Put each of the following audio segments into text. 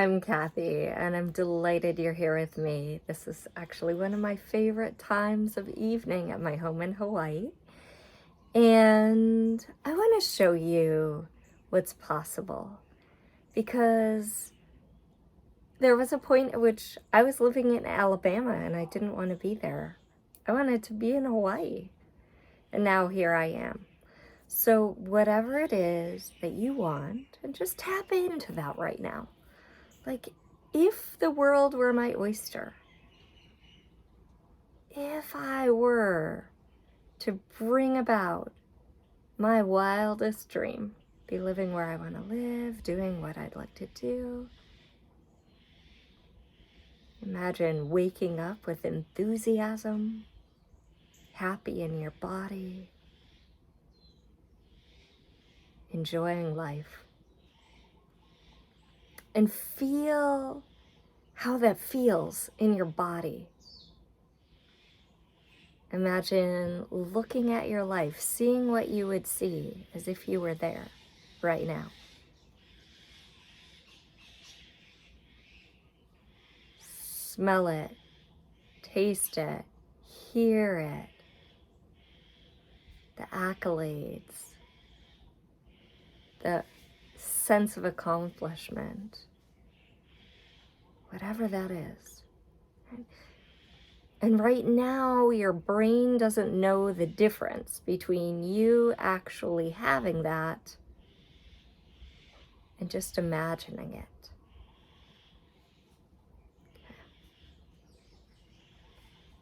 I'm Kathy, and I'm delighted you're here with me. This is actually one of my favorite times of evening at my home in Hawaii. And I want to show you what's possible because there was a point at which I was living in Alabama and I didn't want to be there. I wanted to be in Hawaii. And now here I am. So whatever it is that you want, and just tap into that right now. Like, if the world were my oyster, if I were to bring about my wildest dream, be living where I want to live, doing what I'd like to do. Imagine waking up with enthusiasm, happy in your body, enjoying life. And feel how that feels in your body. Imagine looking at your life, seeing what you would see as if you were there right now. Smell it, taste it, hear it, the accolades, the sense of accomplishment, whatever that is. And right now, your brain doesn't know the difference between you actually having that and just imagining it.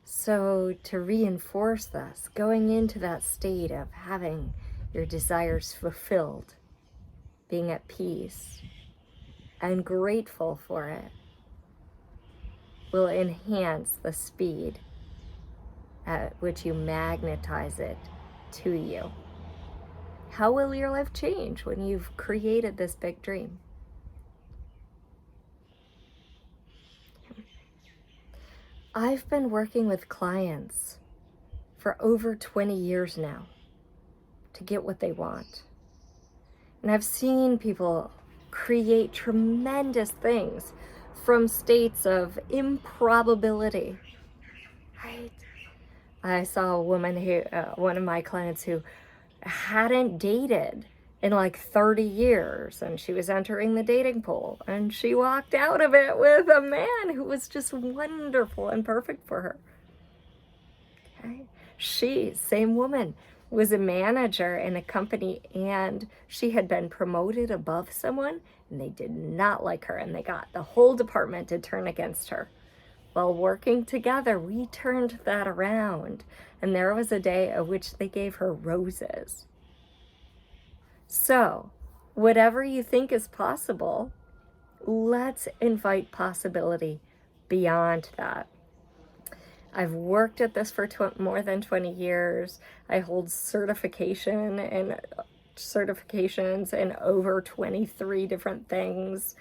So to reinforce this, going into that state of having your desires fulfilled, being at peace and grateful for it, will enhance the speed at which you magnetize it to you. How will your life change when you've created this big dream? I've been working with clients for over 20 years now to get what they want. And I've seen people create tremendous things from states of improbability, right? I saw a woman who, one of my clients who hadn't dated in like 30 years, and she was entering the dating pool, and she walked out of it with a man who was just wonderful and perfect for her. Okay? She, same woman, was a manager in a company, and she had been promoted above someone, and they did not like her, and they got the whole department to turn against her. While working together, we turned that around, and there was a day at which they gave her roses. So, whatever you think is possible, let's invite possibility beyond that. I've worked at this for more than 20 years. I hold certifications in over 23 different things,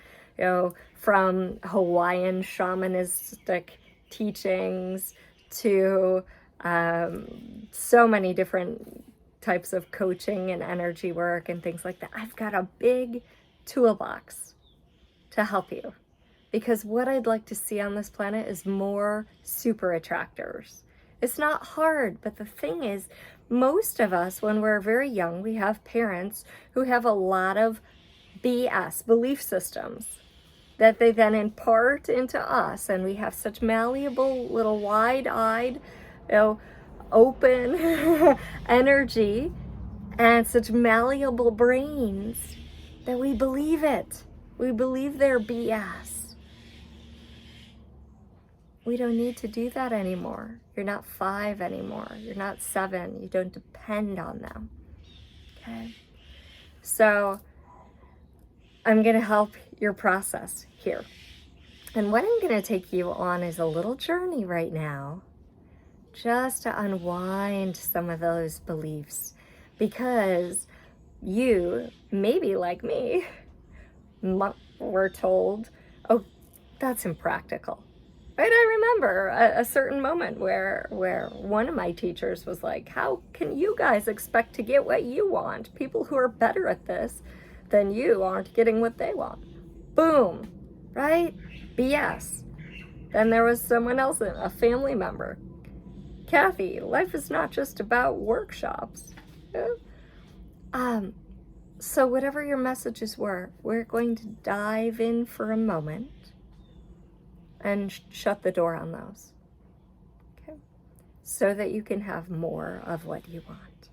from Hawaiian shamanistic teachings to so many different types of coaching and energy work and things like that. I've got a big toolbox to help you. Because what I'd like to see on this planet is more super attractors. It's not hard, but the thing is, most of us, when we're very young, we have parents who have a lot of BS, belief systems, that they then impart into us, and we have such malleable, little wide-eyed, open energy, and such malleable brains that we believe it. We believe their BS. We don't need to do that anymore. You're not 5 anymore. You're not 7. You don't depend on them. Okay? So I'm going to help your process here. And what I'm going to take you on is a little journey right now, just to unwind some of those beliefs. Because you, maybe like me, were told, oh, that's impractical. Right? I remember a certain moment where one of my teachers was like, how can you guys expect to get what you want? People who are better at this than you aren't getting what they want. Boom. right? BS. Then there was someone else, a family member. Kathy, life is not just about workshops. So whatever your messages were, we're going to dive in for a moment and shut the door on those. Okay? So that you can have more of what you want.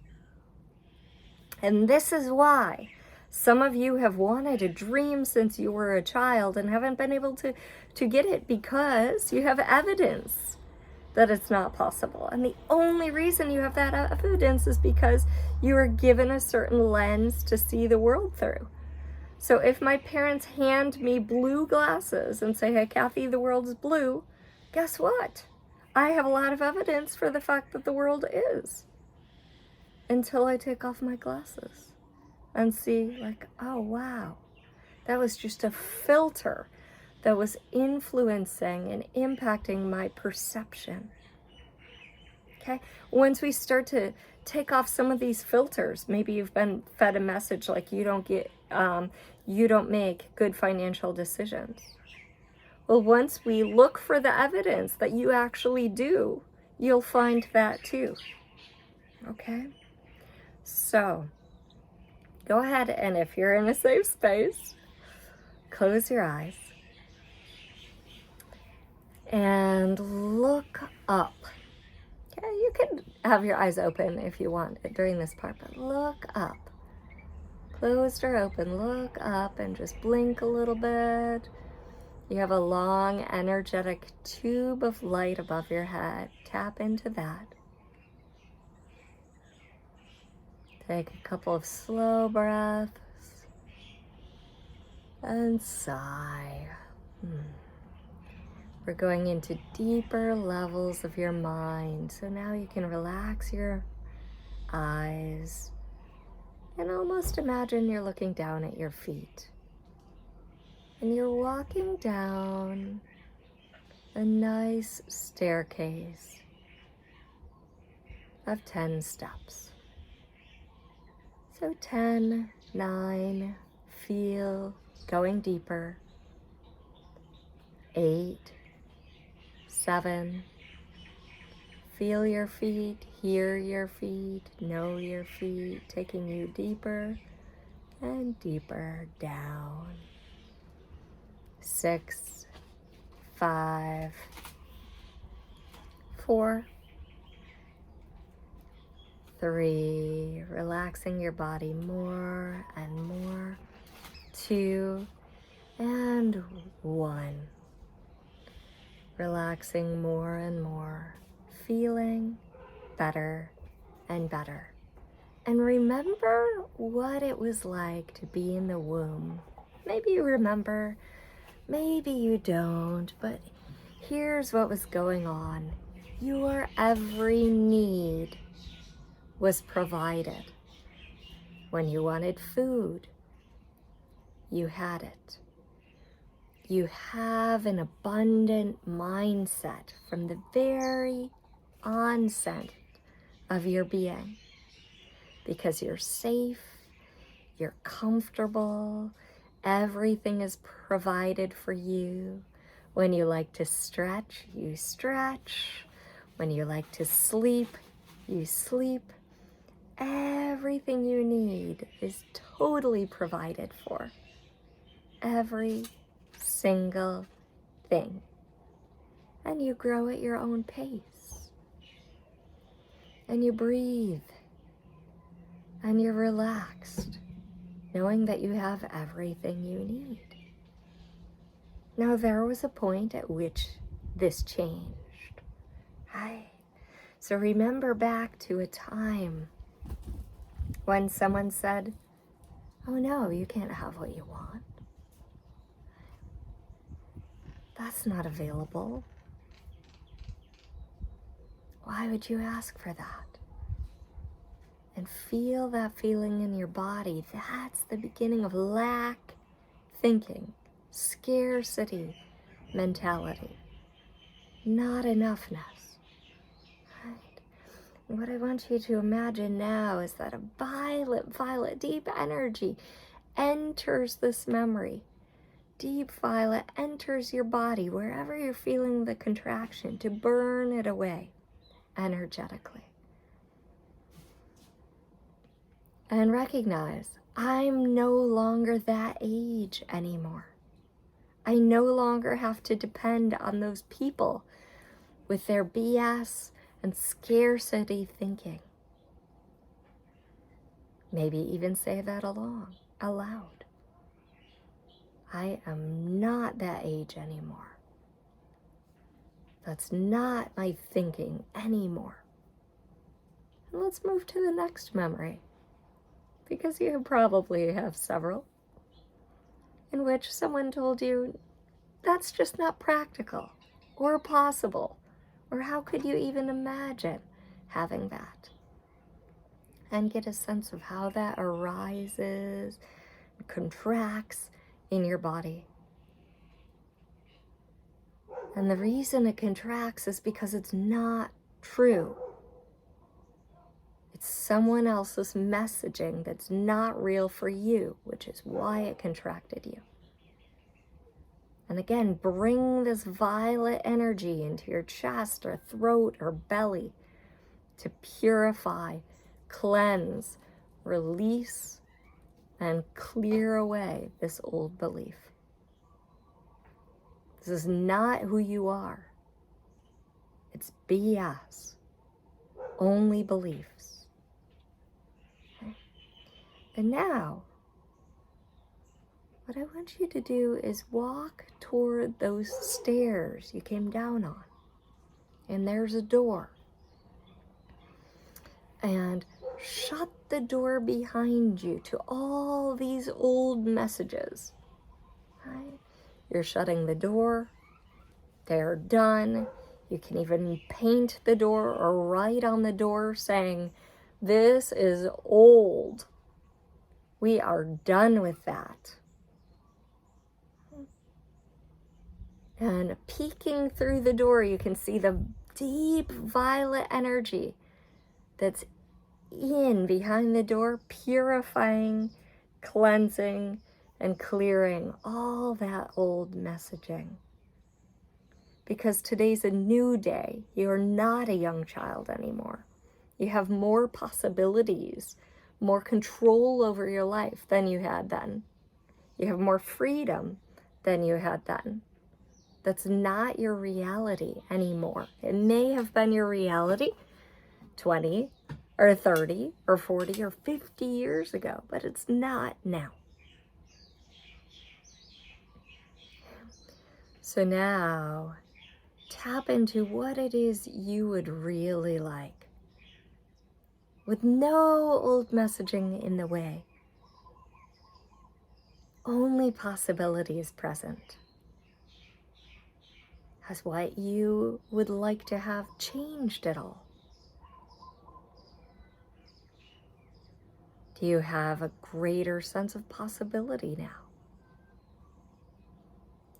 And this is why some of you have wanted a dream since you were a child and haven't been able to get it because you have evidence that it's not possible. And the only reason you have that evidence is because you were given a certain lens to see the world through. So if my parents hand me blue glasses and say, hey, Kathy, the world is blue, guess what? I have a lot of evidence for the fact that the world is. Until I take off my glasses and see, like, oh, wow, that was just a filter that was influencing and impacting my perception. Okay? Once we start to take off some of these filters, maybe you've been fed a message like you don't make good financial decisions. Well, once we look for the evidence that you actually do, you'll find that too. Okay? So, go ahead, and if you're in a safe space, close your eyes and look up. Okay, you can have your eyes open if you want during this part, but look up. Closed or open, look up and just blink a little bit. You have a long, energetic tube of light above your head. Tap into that. Take a couple of slow breaths and sigh. We're going into deeper levels of your mind. So now you can relax your eyes and almost imagine you're looking down at your feet. And you're walking down a nice staircase of 10 steps. So 10, 9, feel going deeper. 8, 7, feel your feet, hear your feet, know your feet, taking you deeper and deeper down. 6, 5, 4, 3, relaxing your body more and more. 2 and 1. Relaxing more and more, feeling better and better. And remember what it was like to be in the womb. Maybe you remember, maybe you don't, but here's what was going on. Your every need was provided. When you wanted food, you had it. You have an abundant mindset from the very onset of your being because you're safe, you're comfortable, everything is provided for you. When you like to stretch, you stretch. When you like to sleep, you sleep. Everything you need is totally provided for. Every single thing. And you grow at your own pace. And you breathe. And you're relaxed, knowing that you have everything you need. Now there was a point at which this changed. Right? So remember back to a time when someone said, oh no, you can't have what you want. That's not available. Why would you ask for that? And feel that feeling in your body. That's the beginning of lack thinking, scarcity mentality, not enoughness. Right? And what I want you to imagine now is that a violet, deep energy enters this memory deep violet enters your body, wherever you're feeling the contraction, to burn it away energetically. And recognize, I'm no longer that age anymore. I no longer have to depend on those people with their BS and scarcity thinking. Maybe even say that aloud. I am not that age anymore. That's not my thinking anymore. And let's move to the next memory, because you probably have several, in which someone told you, that's just not practical or possible, or how could you even imagine having that? And get a sense of how that arises, contracts in your body. And the reason it contracts is because it's not true. It's someone else's messaging that's not real for you, which is why it contracted you. And again, bring this violet energy into your chest or throat or belly to purify, cleanse, release, and clear away this old belief. This is not who you are. It's BS. Only beliefs. Okay? And now, what I want you to do is walk toward those stairs you came down on. And there's a door. And shut the door behind you to all these old messages. Right? You're shutting the door. They're done. You can even paint the door or write on the door saying, this is old. We are done with that. And peeking through the door, you can see the deep violet energy that's in behind the door, purifying, cleansing, and clearing all that old messaging. Because today's a new day. You're not a young child anymore. You have more possibilities, more control over your life than you had then. You have more freedom than you had then. That's not your reality anymore. It may have been your reality 20 or 30 or 40 or 50 years ago, but it's not now. So now, tap into what it is you would really like, with no old messaging in the way. Only possibilities present. As what you would like to have changed at all. Do you have a greater sense of possibility now?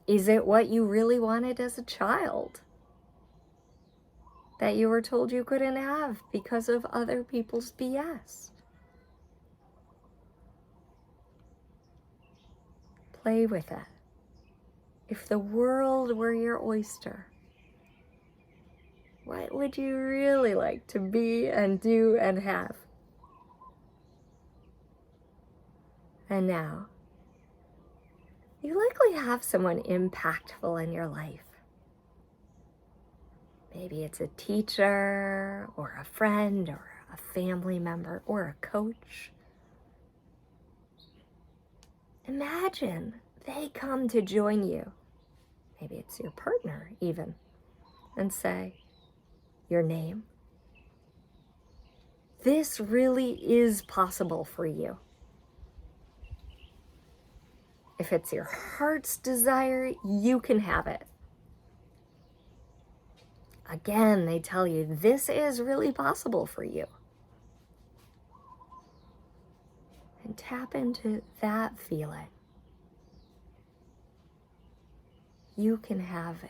Is it what you really wanted as a child that you were told you couldn't have because of other people's BS? Play with it. If the world were your oyster, what would you really like to be and do and have? And now, you likely have someone impactful in your life. Maybe it's a teacher, or a friend, or a family member, or a coach. Imagine they come to join you. Maybe it's your partner even, and say, your name. This really is possible for you. If it's your heart's desire, you can have it. Again, they tell you this is really possible for you. And tap into that feeling. You can have it.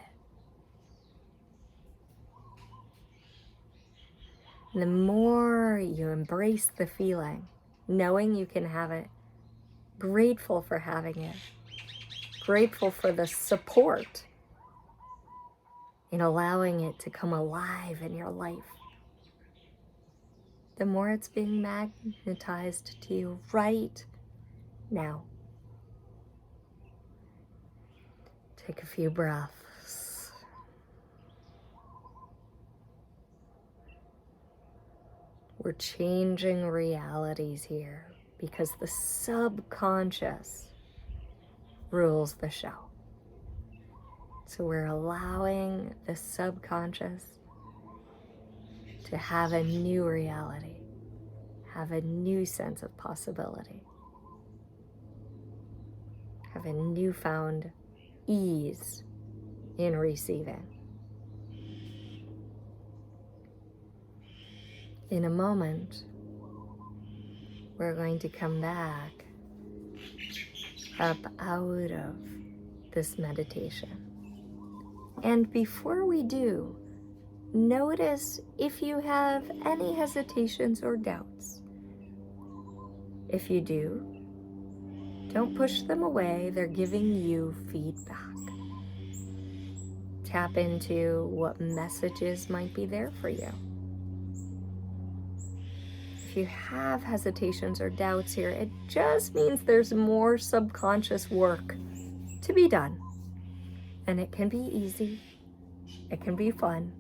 And the more you embrace the feeling, knowing you can have it, grateful for having it, grateful for the support in allowing it to come alive in your life, the more it's being magnetized to you right now. Take a few breaths. We're changing realities here because the subconscious rules the show. So we're allowing the subconscious to have a new reality, have a new sense of possibility, have a newfound ease in receiving. In a moment, we're going to come back up out of this meditation. And before we do, notice if you have any hesitations or doubts. If you do, don't push them away. They're giving you feedback. Tap into what messages might be there for you. If you have hesitations or doubts here, it just means there's more subconscious work to be done. And it can be easy. It can be fun.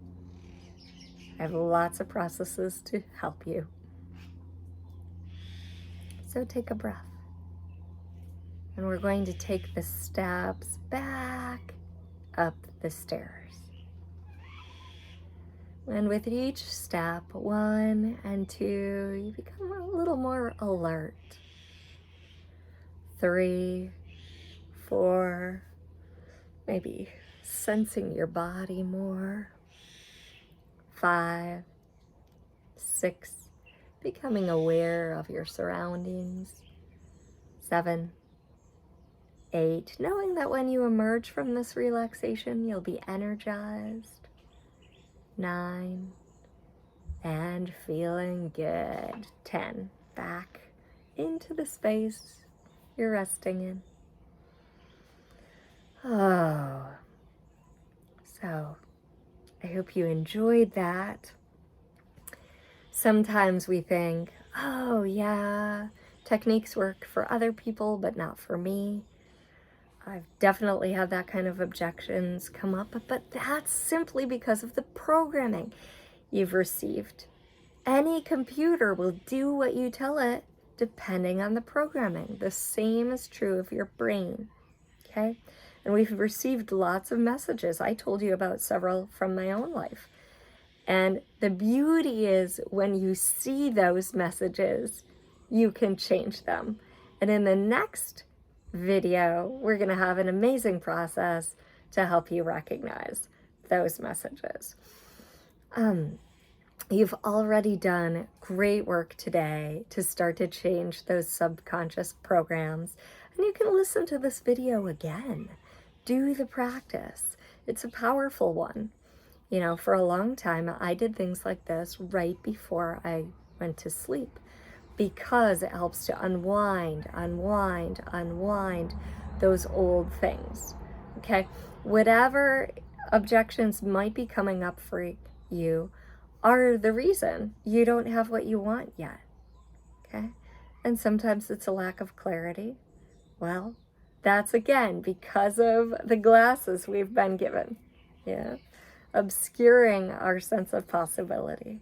I have lots of processes to help you. So take a breath. And we're going to take the steps back up the stairs. And with each step, 1 and 2, you become a little more alert. 3, 4, maybe sensing your body more. 5, 6, becoming aware of your surroundings. 7, 8, knowing that when you emerge from this relaxation, you'll be energized. 9, and feeling good. 10, back into the space you're resting in. Oh, so I hope you enjoyed that. Sometimes we think, oh yeah, techniques work for other people, but not for me. I've definitely had that kind of objections come up, but that's simply because of the programming you've received. Any computer will do what you tell it depending on the programming. The same is true of your brain, okay? And we've received lots of messages. I told you about several from my own life. And the beauty is when you see those messages, you can change them. And in the next video, we're going to have an amazing process to help you recognize those messages. You've already done great work today to start to change those subconscious programs, and you can listen to this video again. Do the practice. It's a powerful one. You know, for a long time, I did things like this right before I went to sleep, because it helps to unwind those old things, okay? Whatever objections might be coming up for you are the reason you don't have what you want yet, okay? And sometimes it's a lack of clarity. Well, that's again because of the glasses we've been given, yeah, obscuring our sense of possibility.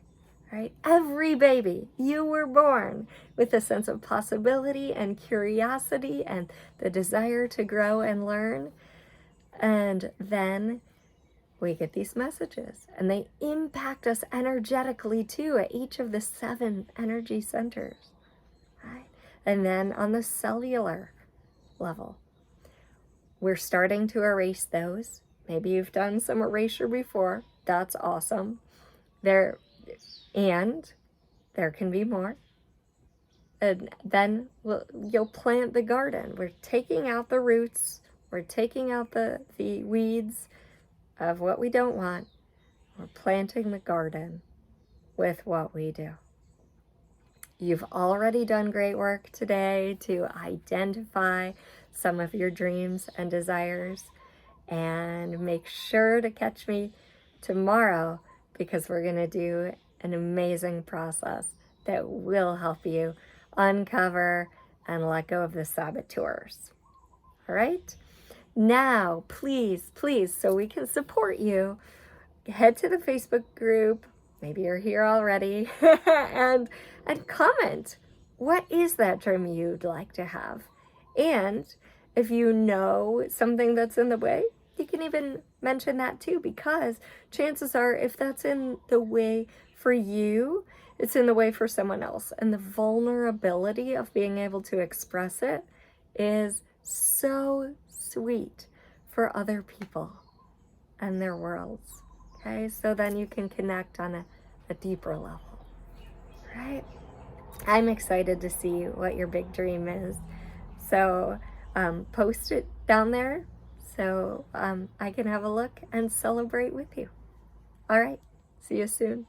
Right? Every baby, you were born with a sense of possibility and curiosity and the desire to grow and learn. And then we get these messages, and they impact us energetically too at each of the 7 energy centers, right? And then on the cellular level, we're starting to erase those. Maybe you've done some erasure before. That's awesome. And there can be more. And then you'll plant the garden. We're taking out the roots. We're taking out the weeds of what we don't want. We're planting the garden with what we do. You've already done great work today to identify some of your dreams and desires. And make sure to catch me tomorrow, because we're going to do an amazing process that will help you uncover and let go of the saboteurs. All right? Now, please, so we can support you, head to the Facebook group. Maybe you're here already. and comment. What is that dream you'd like to have? And if you know something that's in the way, you can even mention that too, because chances are, if that's in the way for you, it's in the way for someone else. And the vulnerability of being able to express it is so sweet for other people and their worlds. Okay, so then you can connect on a deeper level, right? I'm excited to see what your big dream is. So post it down there so I can have a look and celebrate with you. All right, see you soon.